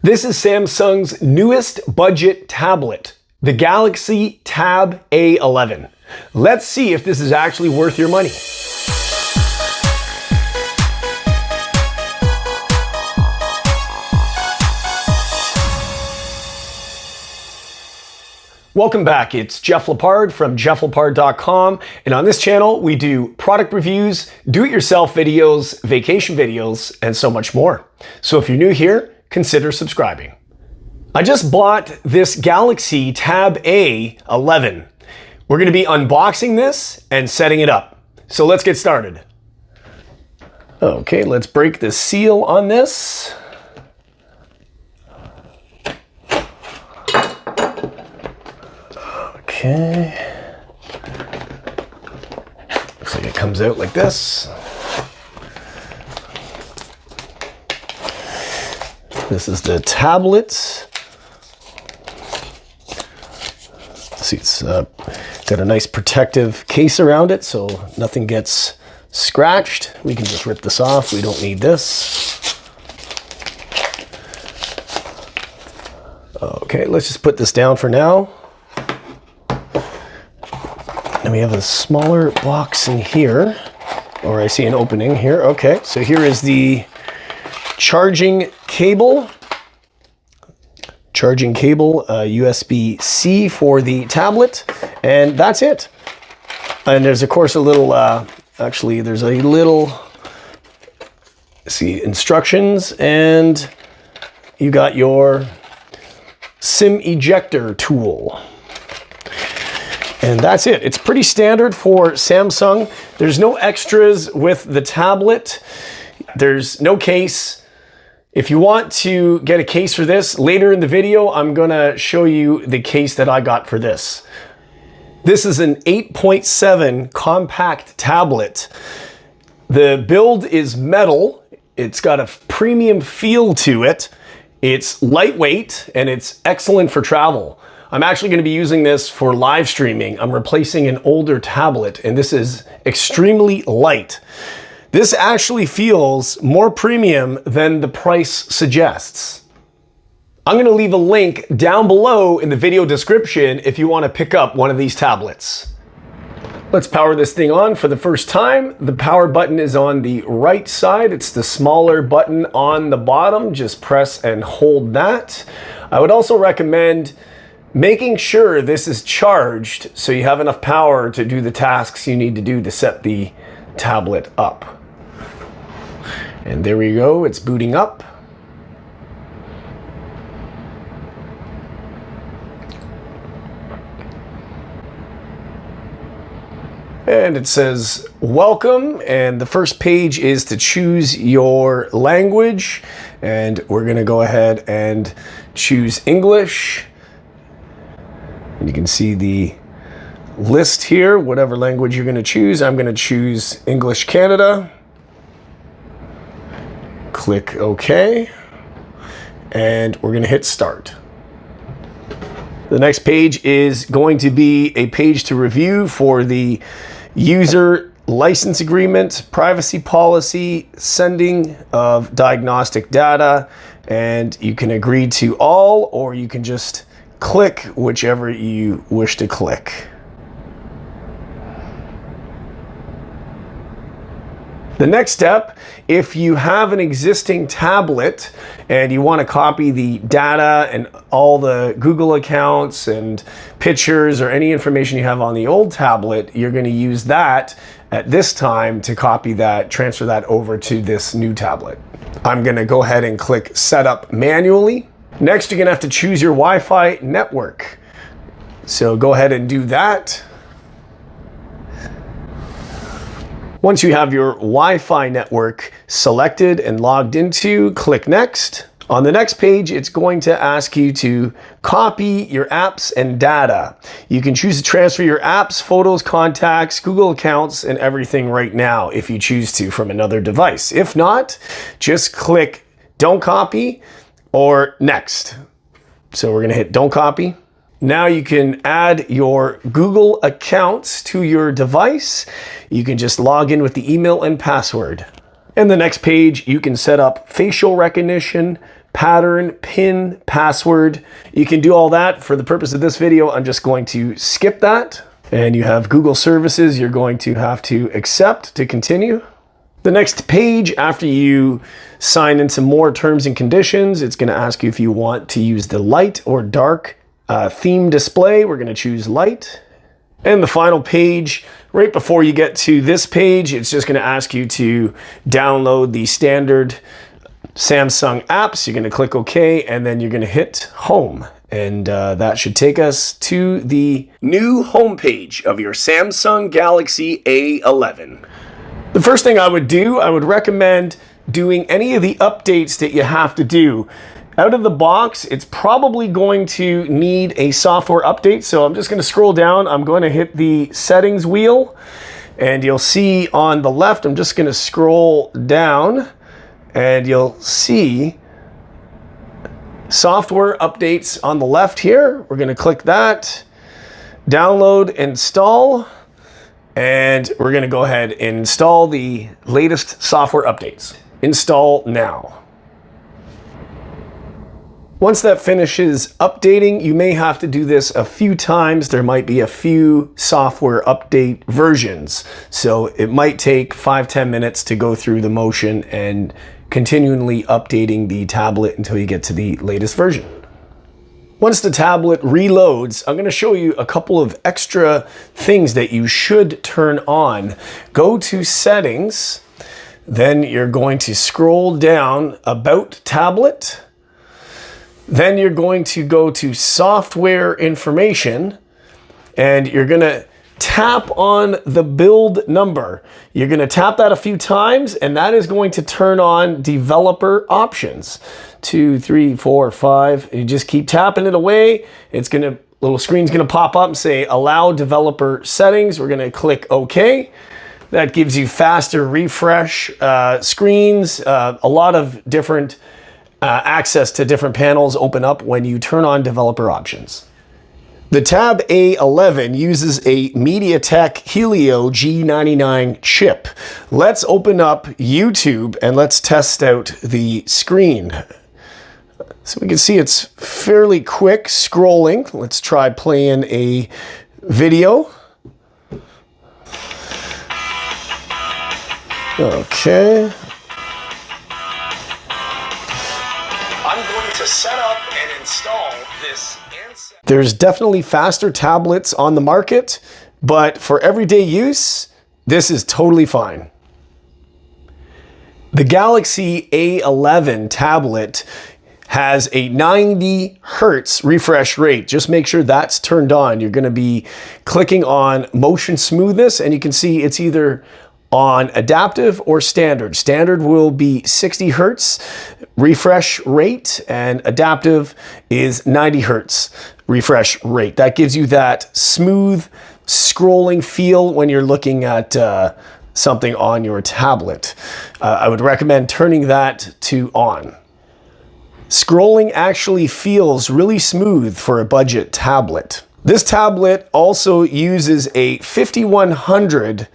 This is Samsung's newest budget tablet, the Galaxy Tab A11. Let's see if this is actually worth your money. Welcome back, it's Jeff Lepard from jefflepard.com, and on this channel we do product reviews, do-it-yourself videos, vacation videos, and so much more. So if you're new here, consider subscribing. I just bought this Galaxy Tab A11. We're gonna be unboxing this and setting it up. So let's get started. Okay, let's break the seal on this. Okay. Looks like it comes out like this. This is the tablet. See, it's got a nice protective case around it so nothing gets scratched. We can just rip this off. We don't need this. Okay, let's just put this down for now. And we have a smaller box in here, or I see an opening here. Okay, so here is the charging cable, USB-C for the tablet, and that's it. And there's of course a little, there's a little, see, instructions, and you got your SIM ejector tool. And that's it. It's pretty standard for Samsung. There's no extras with the tablet. There's no case. If you want to get a case for this, later in the video, I'm gonna show you the case that I got for this. This is an 8.7 compact tablet. The build is metal. It's got a premium feel to it. It's lightweight and it's excellent for travel. I'm actually going to be using this for live streaming. I'm replacing an older tablet, and this is extremely light. This actually feels more premium than the price suggests. I'm going to leave a link down below in the video description if you want to pick up one of these tablets. Let's power this thing on for the first time. The power button is on the right side. It's the smaller button on the bottom. Just press and hold that. I would also recommend making sure this is charged so you have enough power to do the tasks you need to do to set the tablet up. And there we go, it's booting up. And it says welcome, and the first page is to choose your language, and we're gonna go ahead and choose English. And you can see the list here, whatever language you're going to choose. I'm going to choose English Canada. Click OK. And we're going to hit start. The next page is going to be a page to review for the user license agreement, privacy policy, sending of diagnostic data, and you can agree to all, or you can just click whichever you wish to click. The next step, if you have an existing tablet and you want to copy the data and all the Google accounts and pictures or any information you have on the old tablet, you're going to use that at this time to copy that, transfer that over to this new tablet. I'm going to go ahead and click Setup manually. Next, you're gonna have to choose your Wi-Fi network. So go ahead and do that. Once you have your Wi-Fi network selected and logged into, click Next. On the next page, it's going to ask you to copy your apps and data. You can choose to transfer your apps, photos, contacts, Google accounts, and everything right now if you choose to from another device. If not, just click Don't Copy or Next. So we're gonna hit Don't Copy. Now you can add your Google accounts to your device. You can just log in with the email and password. In the next page, you can set up facial recognition, pattern, pin, password. You can do all that. For the purpose of this video, I'm just going to skip that. And you have Google services you're going to have to accept to continue. The next page, after you sign in some more terms and conditions, it's going to ask you if you want to use the light or dark theme display. We're going to choose light. And the final page, right before you get to this page, it's just going to ask you to download the standard Samsung apps. You're going to click OK, and then you're going to hit home. And that should take us to the new homepage of your Samsung Galaxy A11. The first thing I would do, I would recommend doing any of the updates that you have to do. Out of the box, it's probably going to need a software update. So I'm just going to scroll down. I'm going to hit the settings wheel. And you'll see on the left, I'm just going to scroll down. And you'll see software updates on the left here. We're going to click that, download, install, and we're going to go ahead and install the latest software updates. Install now. Once that finishes updating, you may have to do this a few times. There might be a few software update versions. So it might take 5-10 minutes to go through the motion and continually updating the tablet until you get to the latest version. Once the tablet reloads, I'm going to show you a couple of extra things that you should turn on. Go to settings, then you're going to scroll down about tablet, then you're going to go to software information, and you're going to tap on the build number. You're going to tap that a few times, and that is going to turn on developer options. 2, 3, 4, 5. You just keep tapping it away. It's going to, little screen's going to pop up and say allow developer settings. We're going to click OK. That gives you faster refresh screens. A lot of different access to different panels open up when you turn on developer options. The Tab A11 uses a MediaTek Helio G99 chip. Let's open up YouTube and let's test out the screen. So we can see it's fairly quick scrolling. Let's try playing a video. Okay. I'm going to set up and install this. There's definitely faster tablets on the market, but for everyday use, this is totally fine. The Galaxy A11 tablet has a 90 Hertz refresh rate. Just make sure that's turned on. You're going to be clicking on motion smoothness, and you can see it's either on adaptive or standard. Standard will be 60 Hertz refresh rate, and adaptive is 90 Hertz refresh rate. That gives you that smooth scrolling feel when you're looking at something on your tablet. I would recommend turning that to on. Scrolling actually feels really smooth for a budget tablet. This tablet also uses a 5100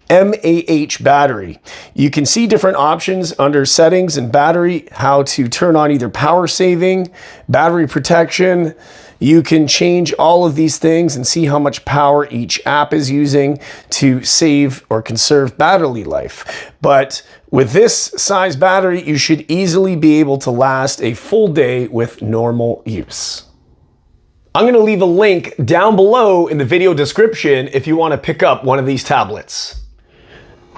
mAh battery. You can see different options under settings and battery, how to turn on either power saving, battery protection. You can change all of these things and see how much power each app is using to save or conserve battery life. But with this size battery, you should easily be able to last a full day with normal use. I'm going to leave a link down below in the video description if you want to pick up one of these tablets.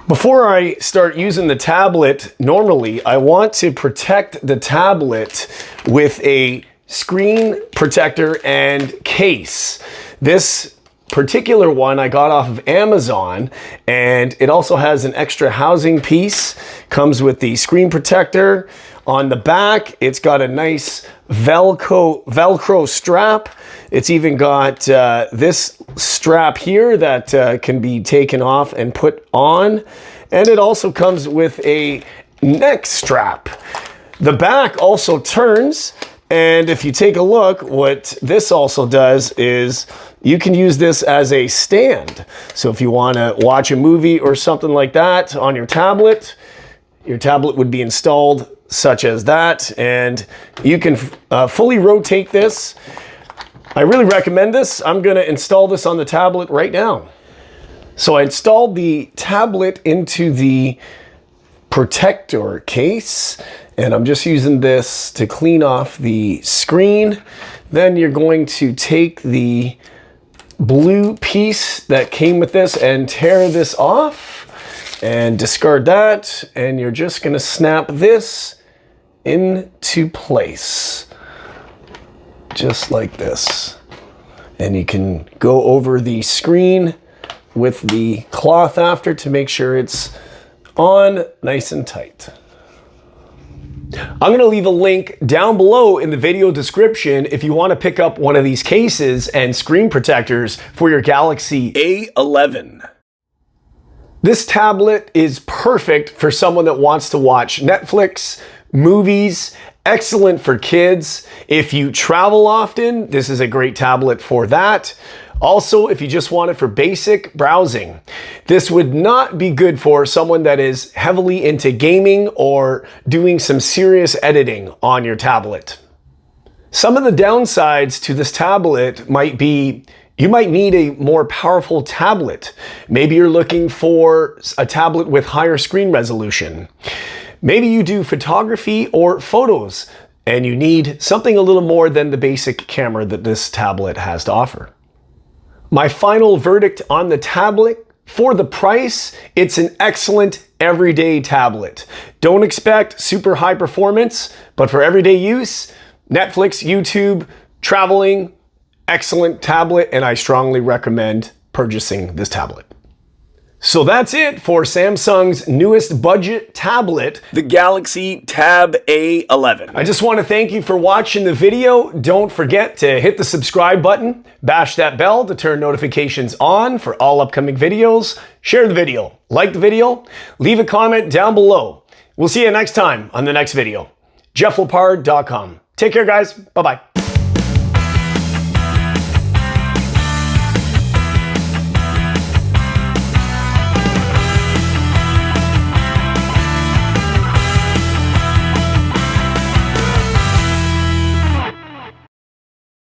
Before I start using the tablet normally, I want to protect the tablet with a screen protector and case. This particular one I got off of Amazon, and it also has an extra housing piece. Comes with the screen protector. On the back, it's got a nice Velcro strap. It's even got this strap here that can be taken off and put on. And it also comes with a neck strap. The back also turns, and if you take a look, what this also does is you can use this as a stand. So if you want to watch a movie or something like that on your tablet would be installed such as that, and you can fully rotate this. I really recommend this. I'm going to install this on the tablet right now. So I installed the tablet into the protector case, and I'm just using this to clean off the screen. Then you're going to take the blue piece that came with this and tear this off and discard that, and you're just going to snap this into place just like this, and you can go over the screen with the cloth after to make sure it's on nice and tight. I'm going to leave a link down below in the video description if you want to pick up one of these cases and screen protectors for your Galaxy A11. This tablet is perfect for someone that wants to watch Netflix, movies, excellent for kids. If you travel often, this is a great tablet for that. Also, if you just want it for basic browsing, this would not be good for someone that is heavily into gaming or doing some serious editing on your tablet. Some of the downsides to this tablet might be you might need a more powerful tablet. Maybe you're looking for a tablet with higher screen resolution. Maybe you do photography or photos and you need something a little more than the basic camera that this tablet has to offer. My final verdict on the tablet: for the price, it's an excellent everyday tablet. Don't expect super high performance, but for everyday use, Netflix, YouTube, traveling, excellent tablet, and I strongly recommend purchasing this tablet. So that's it for Samsung's newest budget tablet, the Galaxy Tab A11. I just want to thank you for watching the video. Don't forget to hit the subscribe button, bash that bell to turn notifications on for all upcoming videos, share the video, like the video, leave a comment down below. We'll see you next time on the next video. JeffLepard.com. Take care, guys. Bye-bye.